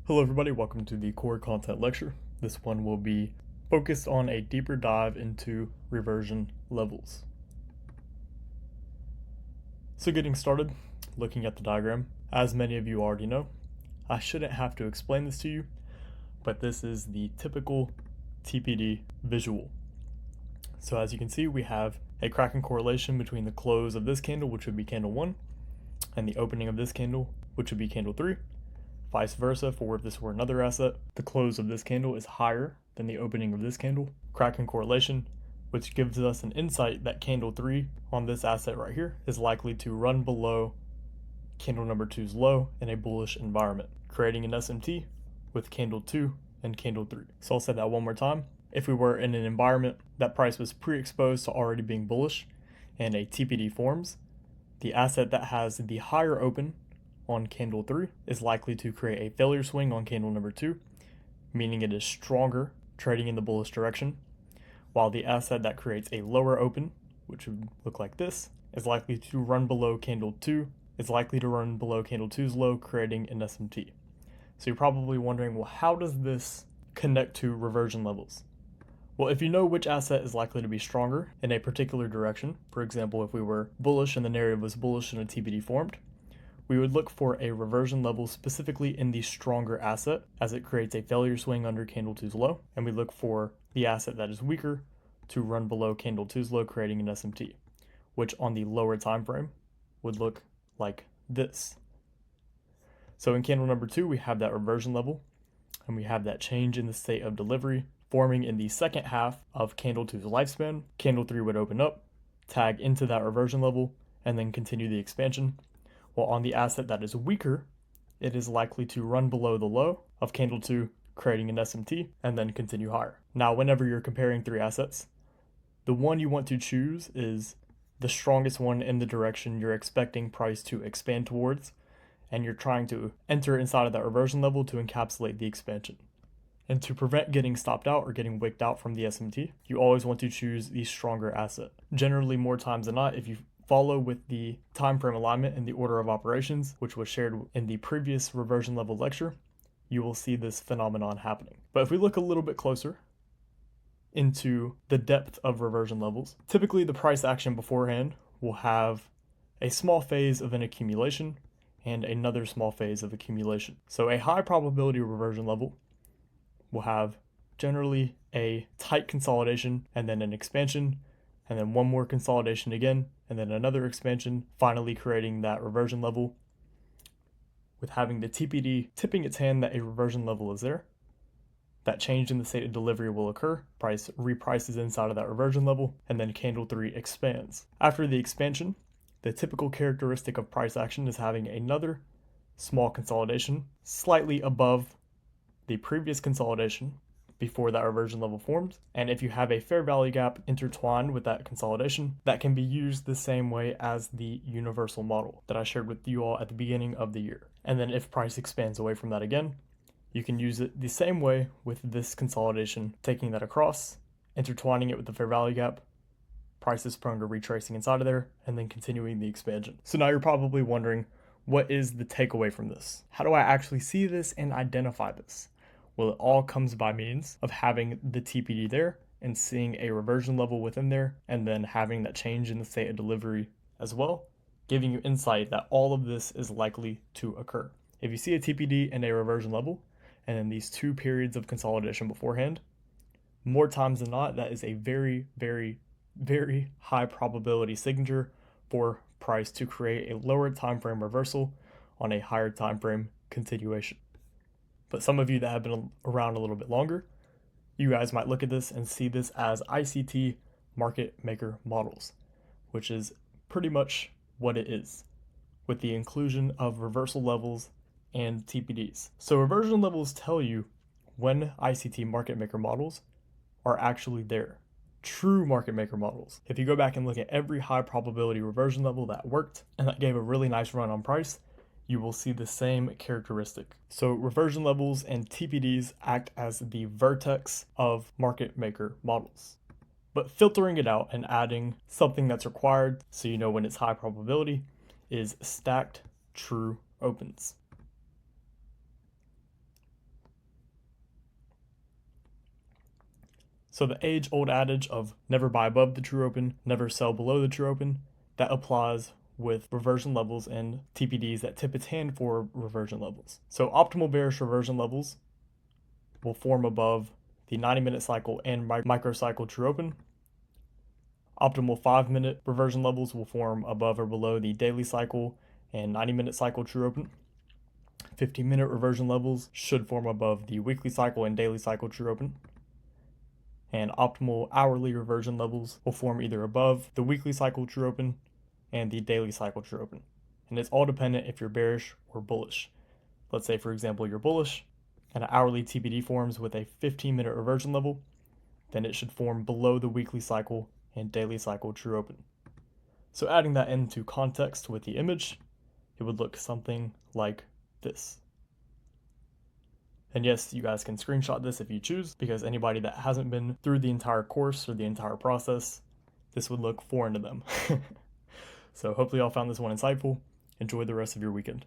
Hello everybody, welcome to the core content lecture. This one will be focused on a deeper dive into reversion levels. So getting started, looking at the diagram, as many of you already know, I shouldn't have to explain this to you, but this is the typical TPD visual. So as you can see, we have a cracking correlation between the close of this candle, which would be candle 1, and the opening of this candle, which would be candle 3. Vice versa, for if this were another asset, the close of this candle is higher than the opening of this candle. Cracking correlation, which gives us an insight that candle 3 on this asset right here is likely to run below candle number 2's low in a bullish environment, creating an SMT with candle 2 and candle 3. So I'll say that one more time. If we were in an environment that price was pre-exposed to already being bullish and a TPD forms, the asset that has the higher open on candle 3 is likely to create a failure swing on candle number 2, meaning it is stronger trading in the bullish direction, while the asset that creates a lower open, which would look like this, is likely to run below candle 2, is likely to run below candle 2's low, creating an SMT. So you're probably wondering, well, how does this connect to reversion levels? Well, if you know which asset is likely to be stronger in a particular direction, for example, if we were bullish and the narrative was bullish and a TPD formed, we would look for a reversion level specifically in the stronger asset as it creates a failure swing under candle 2's low, and we look for the asset that is weaker to run below candle 2's low, creating an SMT, which on the lower time frame would look like this. So in candle number 2, we have that reversion level, and we have that change in the state of delivery forming in the second half of candle 2's lifespan. Candle 3 would open up, tag into that reversion level, and then continue the expansion. While on the asset that is weaker, it is likely to run below the low of candle 2, creating an SMT, and then continue higher. Now, whenever you're comparing three assets, the one you want to choose is the strongest one in the direction you're expecting price to expand towards, and you're trying to enter inside of that reversion level to encapsulate the expansion. And to prevent getting stopped out or getting wicked out from the SMT, you always want to choose the stronger asset. Generally, more times than not, if you follow with the time frame alignment in the order of operations, which was shared in the previous reversion level lecture, you will see this phenomenon happening. But if we look a little bit closer into the depth of reversion levels, typically the price action beforehand will have a small phase of an accumulation and another small phase of accumulation. So a high probability reversion level will have generally a tight consolidation and then an expansion, and then one more consolidation again, and then another expansion, finally creating that reversion level, with having the TPD tipping its hand that a reversion level is there. That change in the state of delivery will occur, price reprices inside of that reversion level, and then candle 3 expands. After the expansion, the typical characteristic of price action is having another small consolidation, slightly above the previous consolidation, before that reversion level forms. And if you have a fair value gap intertwined with that consolidation, that can be used the same way as the universal model that I shared with you all at the beginning of the year. And then if price expands away from that again, you can use it the same way with this consolidation, taking that across, intertwining it with the fair value gap, price is prone to retracing inside of there, and then continuing the expansion. So now you're probably wondering, what is the takeaway from this? How do I actually see this and identify this? Well, it all comes by means of having the TPD there and seeing a reversion level within there, and then having that change in the state of delivery as well, giving you insight that all of this is likely to occur. If you see a TPD and a reversion level, and then these two periods of consolidation beforehand, more times than not, that is a very, very, very high probability signature for price to create a lower time frame reversal on a higher time frame continuation. But some of you that have been around a little bit longer, you guys might look at this and see this as ICT market maker models, which is pretty much what it is, with the inclusion of reversal levels and TPDs. So reversion levels tell you when ICT market maker models are actually there. True market maker models. If you go back and look at every high probability reversion level that worked and that gave a really nice run on price, you will see the same characteristic. So reversion levels and TPDs act as the vertex of market maker models. But filtering it out and adding something that's required so you know when it's high probability is stacked true opens. So the age-old adage of never buy above the true open, never sell below the true open, that applies with reversion levels and TPDs that tip its hand for reversion levels. So optimal bearish reversion levels will form above the 90-minute cycle and microcycle true open. Optimal 5-minute reversion levels will form above or below the daily cycle and 90-minute cycle true open. 15-minute reversion levels should form above the weekly cycle and daily cycle true open. And optimal hourly reversion levels will form either above the weekly cycle true open and the daily cycle true open. And it's all dependent if you're bearish or bullish. Let's say, for example, you're bullish and an hourly TPD forms with a 15-minute reversion level, then it should form below the weekly cycle and daily cycle true open. So adding that into context with the image, it would look something like this. And yes, you guys can screenshot this if you choose, because anybody that hasn't been through the entire course or the entire process, this would look foreign to them. So hopefully y'all found this one insightful. Enjoy the rest of your weekend.